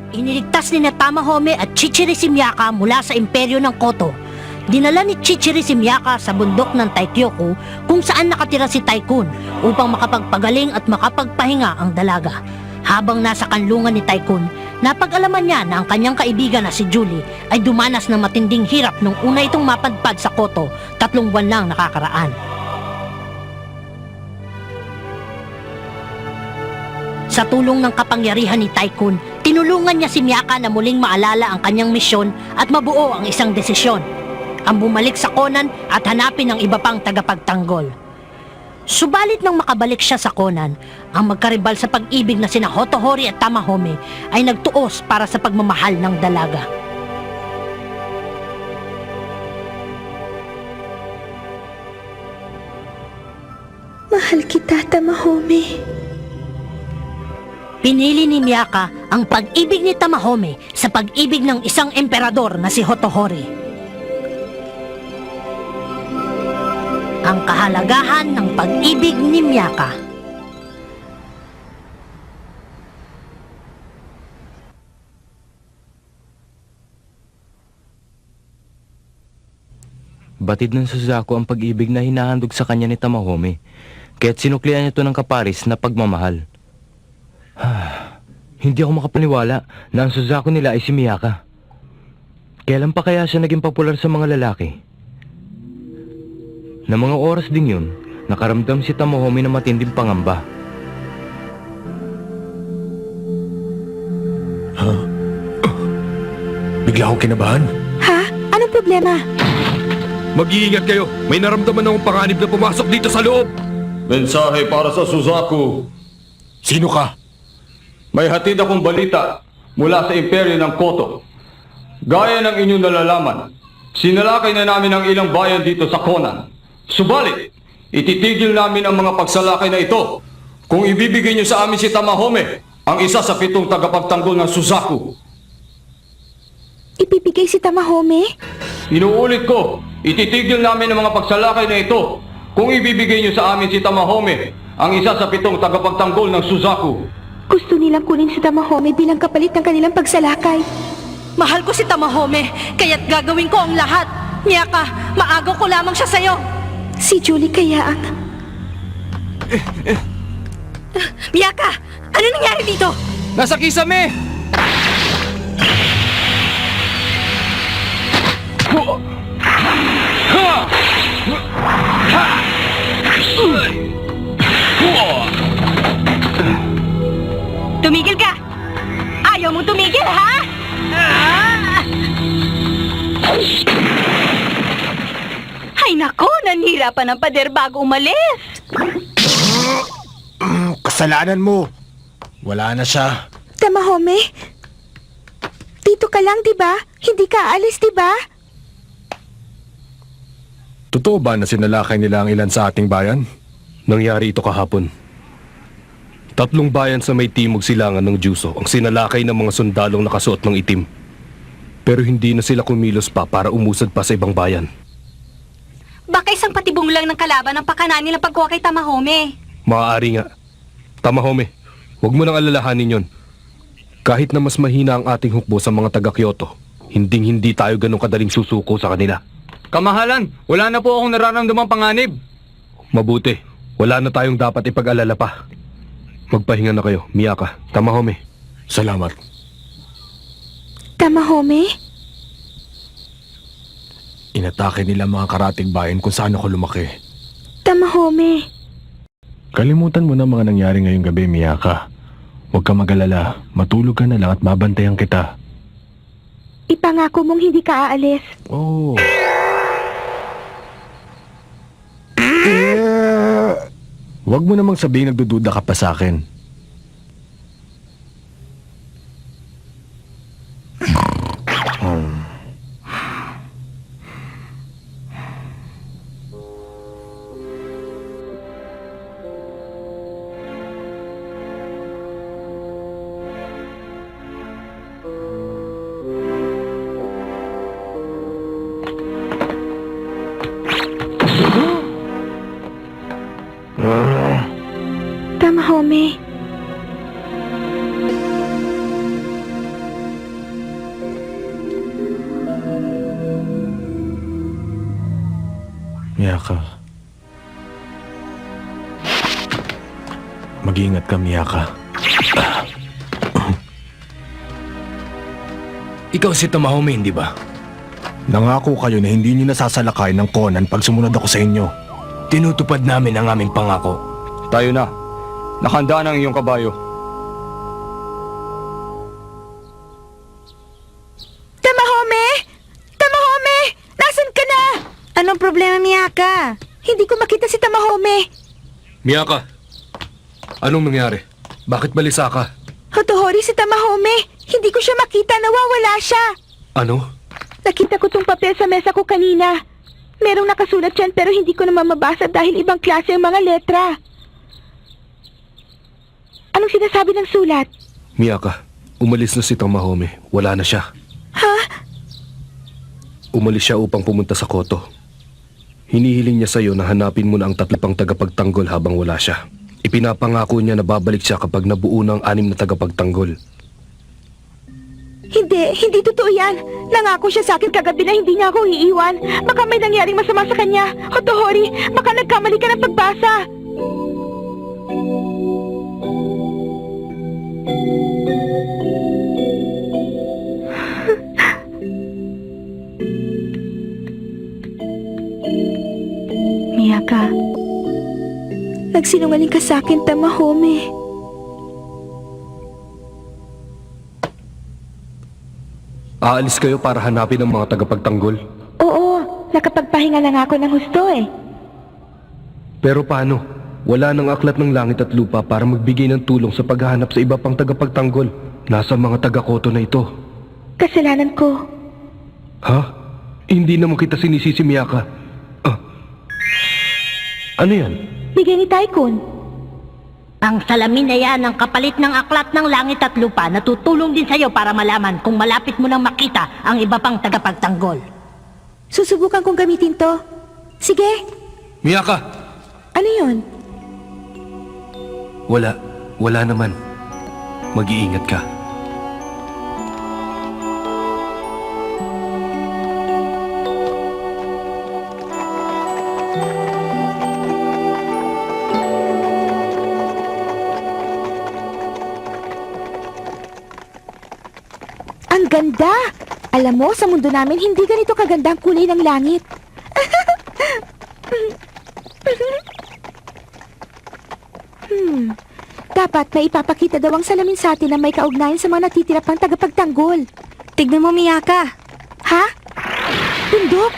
Iniligtas ni Tamahome at Chichiri si Miyaka mula sa imperyo ng Koto. Dinala ni Chichiri si Miyaka sa bundok ng Taikyoku kung saan nakatira si Taikun upang makapagpagaling at makapagpahinga ang dalaga. Habang nasa kanlungan ni Taikun, napag-alaman niya na ang kanyang kaibigan na si Julie ay dumanas ng matinding hirap nung una itong mapadpad sa Koto 3 buwan lang nakakaraan. Sa tulong ng kapangyarihan ni Taikun, tinulungan niya si Miyaka na muling maalala ang kanyang misyon at mabuo ang isang desisyon, ang bumalik sa Konan at hanapin ang iba pang tagapagtanggol. Subalit nang makabalik siya sa Konan, ang magkaribal sa pag-ibig na sina Hotohori at Tamahome ay nagtuos para sa pagmamahal ng dalaga. Mahal kita, Tamahome. Pinili ni Miyaka ang pag-ibig ni Tamahome sa pag-ibig ng isang emperador na si Hotohori. Ang kahalagahan ng pag-ibig ni Miyaka. Batid ng Suzaku ang pag-ibig na hinahandog sa kanya ni Tamahome, kaya't sinuklian niya ito ng kaparis na pagmamahal. Hindi ako makapaniwala na ang Suzaku nila ay si Miyaka. Kailan pa kaya siya naging popular sa mga lalaki? Na mga oras ding yun, nakaramdam si Tamahome ng matinding pangamba. Bigla akong kinabahan. Ha? Anong problema? Mag-iingat kayo. May naramdaman akong panganib na pumasok dito sa loob. Mensahe para sa Suzaku. Sino ka? May hatid akong balita mula sa imperyo ng Koto. Gaya ng inyong nalalaman, sinalakay na namin ang ilang bayan dito sa Konan. Subalit, ititigil namin ang mga pagsalakay na ito kung ibibigay niyo sa amin si Tamahome, ang isa sa 7 tagapagtanggol ng Suzaku. Ibibigay si Tamahome? Inuulit ko, ititigil namin ang mga pagsalakay na ito kung ibibigay niyo sa amin si Tamahome, ang isa sa 7 tagapagtanggol ng Suzaku. Gusto nilang kunin si Tamahome bilang kapalit ng kanilang pagsalakay. Mahal ko si Tamahome, kaya't gagawin ko ang lahat. Miyaka, maagaw ko lamang siya sa'yo. Si Julie kaya ang... Miyaka, ano nangyari dito? Nasa kisame! Tumigil ka! Ayaw mong tumigil, ha? Ay nako, nanhirapan ang pader bago umalis. Kasalanan mo. Wala na siya. Tamahome? Dito ka lang, di ba? Hindi ka aalis, di ba? Totoo ba na sinalakay nila ang ilan sa ating bayan? Nangyari ito kahapon. 3 bayan sa may timog silangan ng Juso ang sinalakay ng mga sundalong nakasuot ng itim. Pero hindi na sila kumilos pa para umusad pa sa ibang bayan. Baka isang patibong lang ng kalaban ang pakana nilang pagkuha kay Tamahome. Maaari nga. Tamahome, huwag mo nang alalahanin yon. Kahit na mas mahina ang ating hukbo sa mga taga-Kyoto, hindi tayo ganun kadaling susuko sa kanila. Kamahalan, wala na po akong nararamdamang panganib. Mabuti, wala na tayong dapat ipag-alala pa. Magpahinga na kayo, Miyaka, Tamahome. Salamat. Tamahome? Inatake nila mga karatig bayan kung saan ako lumaki. Tamahome? Kalimutan mo na mga nangyari ngayong gabi, Miyaka. Huwag ka mag-alala, matulog ka na lang at mabantayan kita. Ipangako mong hindi ka aalis. Oh. Huwag mo namang sabihin nagdududa ka pa sa akin. Tamahome? Miyaka. Mag-iingat ka, Miyaka. Ikaw si Tamahome, hindi ba? Nangako kayo na hindi niyo nasasalakay ng Conan pag sumunod ako sa inyo. Tinutupad namin ang aming pangako. Tayo na. Nakahanda na ang iyong kabayo. Tamahome! Tamahome! Nasaan ka na? Anong problema, Miyaka? Hindi ko makita si Tamahome. Miyaka, anong nangyari? Bakit balisa ka? Hotohori, si Tamahome. Hindi ko siya makita. Nawawala siya. Ano? Nakita ko tong papel sa mesa ko kanina. Merong nakasulat dyan pero hindi ko naman mabasa dahil ibang klase ang mga letra. Anong sinasabi ng sulat? Miyaka, umalis na si Tamahome. Wala na siya. Ha? Umalis siya upang pumunta sa Koto. Hinihiling niya sa'yo na hanapin mo na ang tatlo pang tagapagtanggol habang wala siya. Ipinapangako niya na babalik siya kapag nabuo na ang 6 na tagapagtanggol. Hindi totoo yan. Nangako siya sa akin kagabi na hindi niya ako iiwan. Baka may nangyaring masama sa kanya. Hotohori, baka nagkamali ka ng pagbasa. Miyaka, nagsinungaling ka sa akin, Tamahome. Aalis kayo para hanapin ang mga tagapagtanggol. Oo, nakapagpahinga lang ako ng husto eh. Pero paano? Wala nang aklat ng langit at lupa para magbigay ng tulong sa paghahanap sa iba pang tagapagtanggol. Nasa mga taga-Koto na ito. Kasalanan ko. Ha? Hindi naman kita sinisisi, Miyaka. Ano yan? Bigay ni Tycoon. Ang salamin na yan ang kapalit ng aklat ng langit at lupa na tutulong din sa'yo para malaman kung malapit mo nang makita ang iba pang tagapagtanggol. Susubukan kong gamitin to. Sige, Miyaka! ano yun? Wala naman. Mag-iingat ka. Ang ganda! Alam mo, sa mundo namin, hindi ganito kaganda ang kulay ng langit. Dapat may ipapakita daw ang salamin sa atin na may kaugnayan sa mga natitira pang tagapagtanggol. Tignan mo, Miyaka. Ha? Bundok?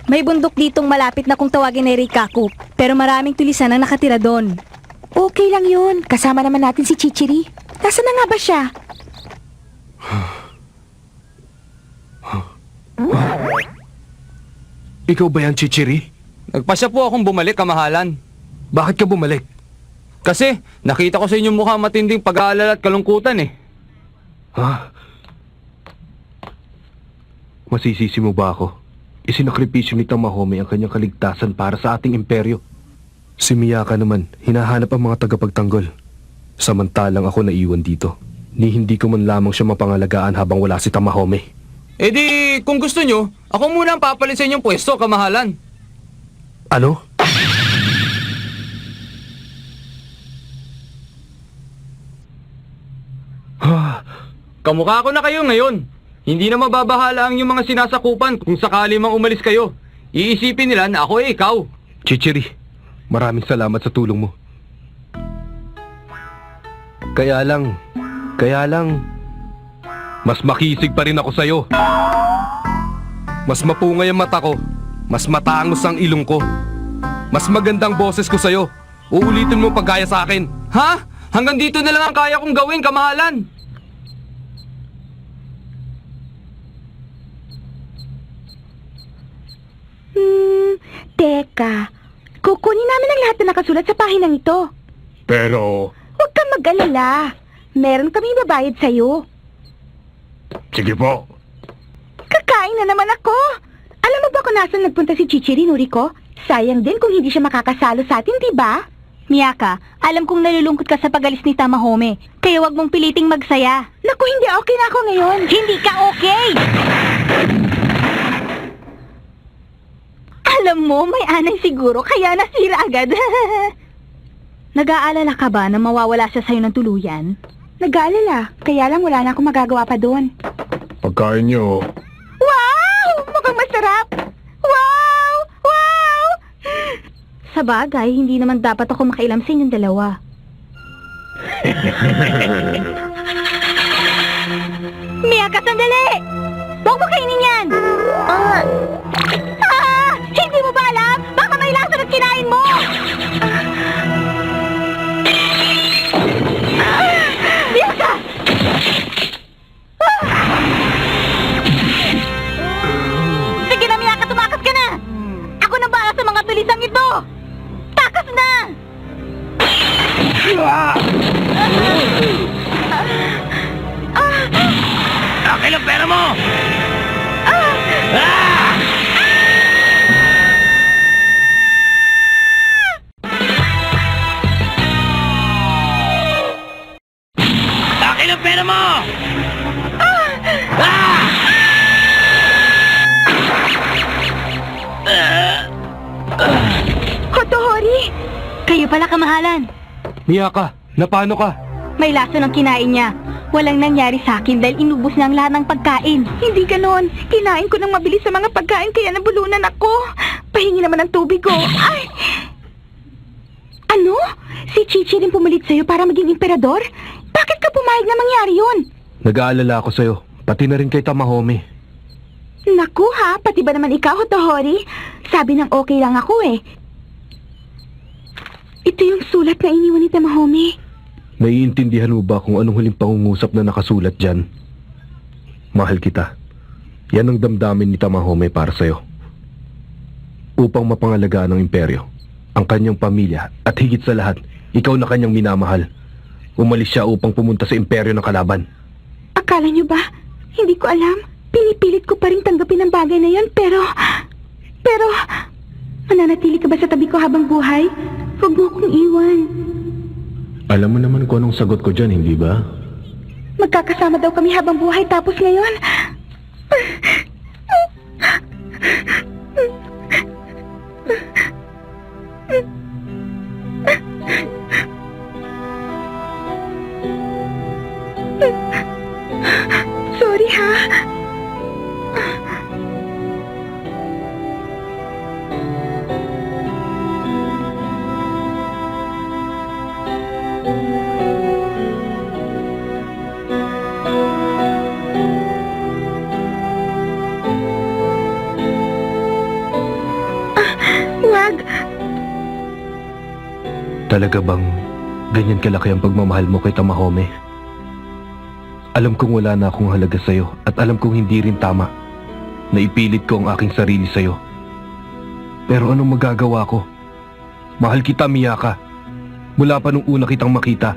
May bundok ditong malapit na kung tawagin ay Rikaku, pero maraming tulisan ang nakatira doon. Okay lang yun. Kasama naman natin si Chichiri. Nasaan na nga ba siya? Ikaw ba yan, Chichiri? Nagpasya po akong bumalik, kamahalan. Bakit ka bumalik? Kasi nakita ko sa inyong mukha matinding pag-aalala at kalungkutan eh. Ha? Masisisi mo ba ako? Isinakripisyo ni Tamahome ang kanyang kaligtasan para sa ating imperyo. Si Miyaka naman, hinahanap ang mga tagapagtanggol. Samantalang ako naiwan dito. Ni hindi ko man lamang siya mapangalagaan habang wala si Tamahome. Eh di, kung gusto nyo, ako muna ang papalit sa inyong pwesto, kamahalan. Ano? Kamukha ko na kayo ngayon. Hindi na mababahala ang inyong mga sinasakupan kung sakali mang umalis kayo. Iisipin nila na ako eh ikaw. Chichiri, maraming salamat sa tulong mo. Kaya lang, mas makisig pa rin ako sa'yo. Mas mapungay ang mata ko, mas matangos ang ilong ko. Mas magandang boses ko sa'yo. Uulitin mo paggaya sa akin. Ha? Hanggang dito na lang ang kaya kong gawin, kamahalan. Teka. Kukunin namin ang lahat na nakasulat sa pahinang ito. Pero, Huwag kang mag-alala. Meron kaming babayad sa'yo. sige po. Kakain na naman ako. Alam mo ba kung nasan nagpunta si Chichiri, Noriko? Sayang din kung hindi siya makakasalo sa atin, di ba? Miyaka, alam kong nalulungkot ka sa pagalis ni Tamahome, kaya wag mong piliting magsaya. Naku, hindi okay na ako ngayon. Hindi ka okay! Alam mo, may anay siguro, kaya nasira agad. Nag-aalala ka ba na mawawala siya sa'yo ng tuluyan? Nag-aalala, kaya lang wala na akong magagawa pa doon. Pagkain niyo, Wow! Mukhang masarap! Wow! Wow! Sa bagay, hindi naman dapat ako makialam sa inyong dalawa. Miyaka, sandali! Huwag mo kainin yan! Hindi mo ba alam? Baka may lason at kinain mo! Miyaka! Sige na, Miyaka, tumakas ka na! Ako na bahala sa mga tulisang ito! Takas na! Akin ang pera mo! Akin ang pera mo! Hotohori! Kayo pala, kamahalan. Miyaka, napano ka? May laso ng kinain niya. Walang nangyari sa akin dahil inubos niya ang lahat ng pagkain. Hindi ganon. Kinain ko ng mabilis sa mga pagkain kaya nabulunan ako. Pahingi naman ng tubig ko. Ay! Ano? Si Chichi rin pumalit sa'yo para maging emperador? Bakit ka pumayag na mangyari yun? Nag-aalala ako sa'yo, pati na rin kay Tamahome. Naku ha, pati ba naman ikaw, Hotohori? Sabi ng okay lang ako eh. Ito yung sulat na iniwan ni Tamahome. Naiintindihan mo ba kung anong huling pangungusap na nakasulat dyan? Mahal kita. Yan ang damdamin ni Tamahome para sa'yo. Upang mapangalagaan ng imperyo, ang kanyang pamilya at higit sa lahat, ikaw na kanyang minamahal. Umalis siya upang pumunta sa imperyo ng kalaban. Akala niyo ba? Hindi ko alam. Pinipilit ko pa rin tanggapin ang bagay na yon pero... mananatili ka ba sa tabi ko habang buhay? Huwag mo akong iwan. Alam mo naman kung anong sagot ko dyan, hindi ba? Magkakasama daw kami habang buhay tapos ngayon... Sorry ha. Wag. Talaga bang ganyan kalaki ang pagmamahal mo kay Tamahome? Alam kong wala na akong halaga sa'yo at alam kong hindi rin tama na ipilit ko ang aking sarili sa'yo. Pero anong magagawa ko? Mahal kita, Miyaka. Mula pa nung una kitang makita.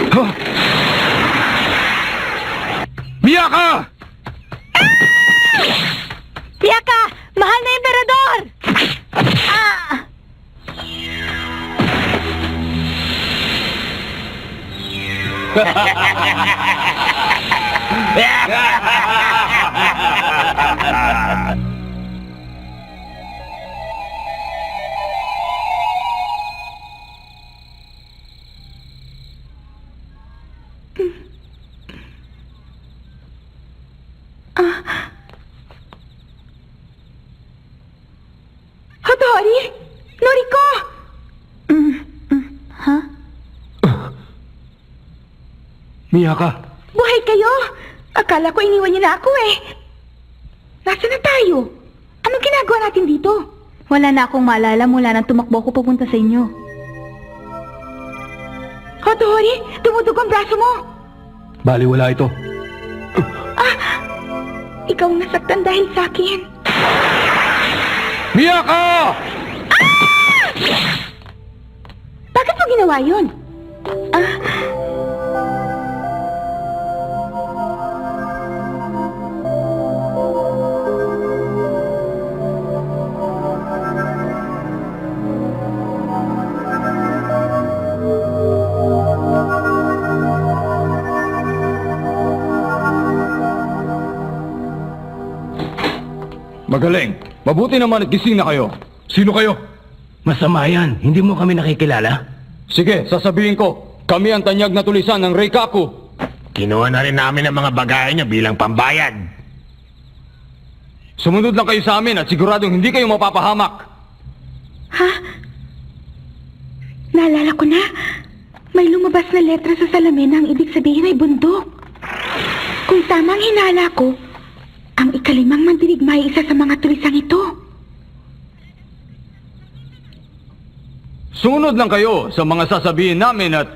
Ha! Miyaka! Miyaka! Mahal na emperador! Ah! Hotori! Noriko! Miyaka! Buhay kayo! Akala ko iniwan niyo na ako eh. Nasaan na tayo? Anong ginagawa natin dito? Wala na akong maalala mula nang tumakbo ko papunta sa inyo. Hotori, tumutugo ang braso mo. Baliwala ito. Ikaw ang nasaktan dahil sa akin. Miyaka! Bakit mo ginawa yun? Magaling. Mabuti naman at gising na kayo. Sino kayo? Masama yan. Hindi mo kami nakikilala. Sige, sasabihin ko. Kami ang tanyag na tulisan ng Reikaku. Kinuha na rin namin ang mga bagay niya bilang pambayad. Sumunod lang kayo sa amin at siguradong hindi kayo mapapahamak. Naalala ko na. May lumabas na letra sa salamin na ang ibig sabihin ay bundok. Kung tama ang hinala ko, ang ikalimang mandirigma ay isa sa mga tulisang ito. Sumunod lang kayo sa mga sasabihin namin at...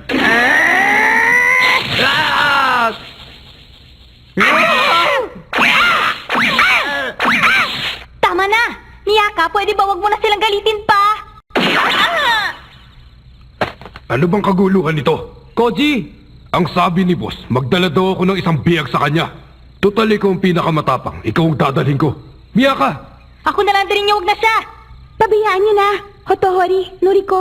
Tama na! Miyaka, pwede ba wag mo na silang galitin pa? Ano bang kaguluhan nito? Koji! Ang sabi ni boss, magdala daw ako ng isang biyag sa kanya. Total, ikaw ang pinakamatapang. Ikaw ang dadalhin ko. Miyaka! Ako na lang din niya, wag na siya! Pabayaan niyo na, Hotohori, Noriko.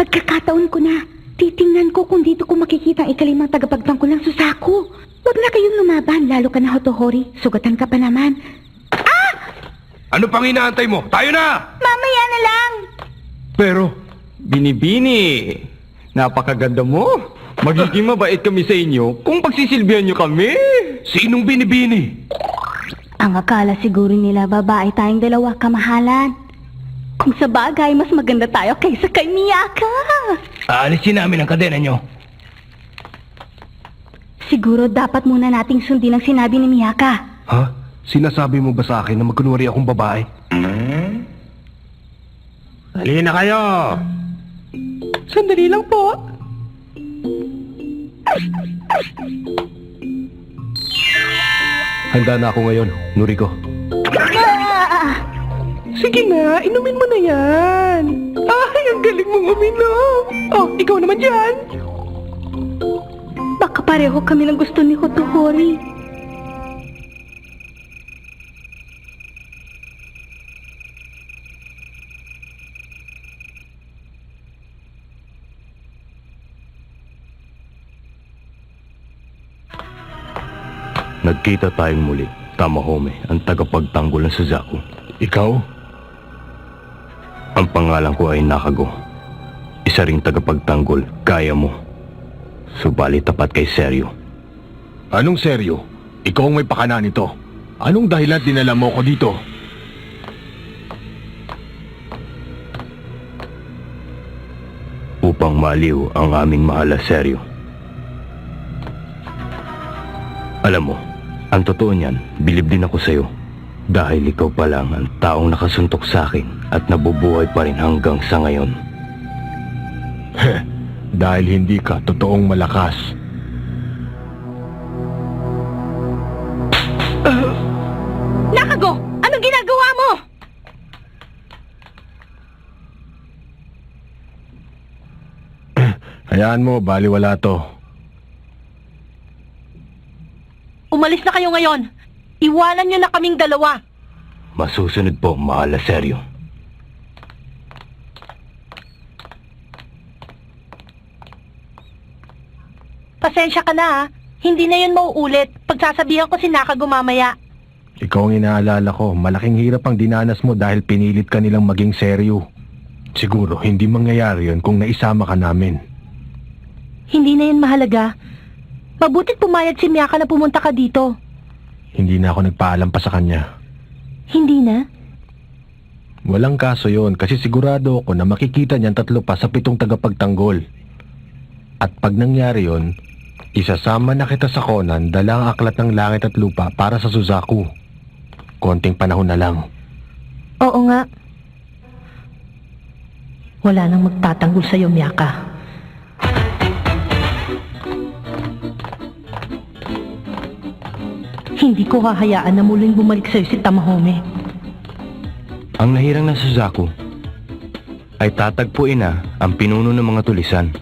Pagkakataon ko na, titingnan ko kung dito ko makikita ang ikalimang tagapagtangko ng Suzaku. Huwag na kayong lumaban, lalo ka na Hotohori. Sugatan ka pa naman. Ano pang inaantay mo? Tayo na! Mamaya na lang! Pero, Binibini! Napakaganda mo! Magiging mabait kami sa inyo kung pagsisilbihan nyo kami! sinong binibini? Ang akala siguro nila babae tayong dalawa, kamahalan. Kung sa bagay, mas maganda tayo kaysa kay Miyaka. Aalisin namin ang kadena nyo. Siguro dapat muna nating sundin ang sinabi ni Miyaka. Ha? Sinasabi mo ba sa akin na magkunwari akong babae? Halina kayo! Sandali lang po. Handa na ako ngayon, Noriko. Sige na, inumin mo na yan. Ay, ang galing mong uminom. Oh, ikaw naman dyan. Baka pareho kami ng gusto ni Hotohori. Nagkita tayong muli. Tamahome, ang tagapagtanggol ng Suzaku. Ikaw? Ang pangalan ko ay Nakago. Isa ring tagapagtanggol, kaya mo. Subalit tapat kay Seryo. Anong seryo? Ikaw ang may pakana nito. Anong dahilan dinala mo ko dito? Upang maliw ang aming mahal na Seryo. Alam mo, ang totoo niyan, bilib din ako sa'yo. Dahil ikaw pa lang ang taong nakasuntok sa akin at nabubuhay pa rin hanggang sa ngayon. Dahil hindi ka totoong malakas. Nakago, anong ginagawa mo? Hayaan mo, baliwala to. Umalis na kayo ngayon. Iwanan nyo na kaming dalawa. Masusunod po, mahal na Seryo. Pasensya ka na ha. Hindi na yun mauulit. Pagsasabihan ko si Nakago mamaya. Ikaw ang inaalala ko. Malaking hirap ang dinanas mo dahil pinilit ka nilang maging seryo. Siguro, hindi mangyayari yun kung naisama ka namin. Hindi na yun mahalaga. Mabutit pumayag si Miyaka na pumunta ka dito. Hindi na ako nagpaalam pa sa kanya. Hindi na? Walang kaso yon kasi sigurado ako na makikita niyan 3 pa sa 7 tagapagtanggol. At pag nangyari yon, isasama na kita sa Conan, dala ang aklat ng langit at lupa para sa Suzaku. Konting panahon na lang. Oo nga. Wala nang magtatanggol sa'yo, Miyaka. Hindi ko hahayaan na muling bumalik sa'yo si Tamahome. Ang nahirang ng Suzaku ay tatagpuin na ang pinuno ng mga tulisan.